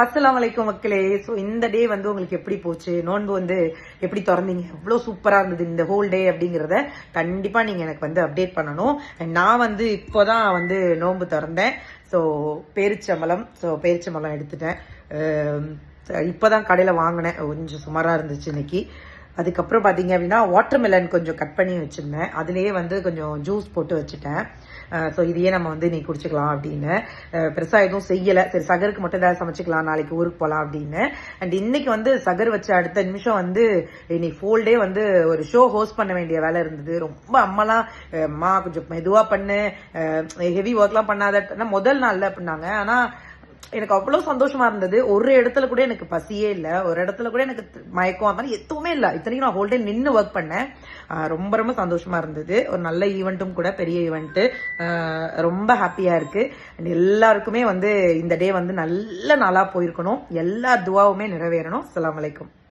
அஸ்ஸலாமு அலைக்கும் மக்களே. ஸோ இந்த டே வந்து உங்களுக்கு எப்படி போச்சு, நோன்பு வந்து எப்படி திறந்தீங்க, எவ்வளோ சூப்பராக இருந்தது இந்த ஹோல் டே அப்படிங்கிறத கண்டிப்பாக நீங்கள் எனக்கு வந்து அப்டேட் பண்ணணும். நான் வந்து இப்போதான் வந்து நோன்பு திறந்தேன். ஸோ பேரிச்சம்பழம் எடுத்துட்டேன். இப்போதான் கடையில் வாங்கினேன், கொஞ்சம் சுமாராக இருந்துச்சு இன்னைக்கு. அதுக்கப்புறம் பார்த்தீங்க அப்படின்னா வாட்டர்மெலன் கொஞ்சம் கட் பண்ணி வச்சுருந்தேன், அதுலேயே வந்து கொஞ்சம் ஜூஸ் போட்டு வச்சுட்டேன். ஸோ இதையே நம்ம வந்து நீ குடிச்சிக்கலாம் அப்படின்னு. பெருசாக எதுவும் செய்யலை, சரி சகருக்கு மட்டும் ஏதாவது சமைச்சிக்கலாம், நாளைக்கு ஊருக்கு போகலாம் அப்படின்னு. அண்ட் இன்னைக்கு வந்து சகர் வச்ச அடுத்த நிமிஷம் வந்து இன்னைக்கு ஃபுல் டே வந்து ஒரு ஷோ ஹோஸ்ட் பண்ண வேண்டிய வேலை இருந்தது. ரொம்ப அம்மா கொஞ்சம் மெதுவாக பண்ணு, ஹெவி ஒர்க்லாம் பண்ணாத முதல் நாள்ல அப்படின்னாங்க. ஆனால் எனக்கு அவ்வளவு சந்தோஷமா இருந்தது. ஒரு இடத்துல கூட எனக்கு பசியே இல்லை, ஒரு இடத்துல கூட எனக்கு மயக்கம் அந்த மாதிரி எதுவுமே இல்லை. இத்தனைக்கும் நான் ஹோல் டே நின்று ஒர்க் பண்ணேன். ரொம்ப ரொம்ப சந்தோஷமா இருந்தது. ஒரு நல்ல ஈவெண்ட்டும் கூட, பெரிய ஈவெண்ட். ரொம்ப ஹாப்பியா இருக்கு. எல்லாருக்குமே வந்து இந்த டே வந்து நல்ல நாளா போயிருக்கணும், எல்லா துவாவுமே நிறைவேறணும். அஸ்ஸலாமு அலைக்கும்.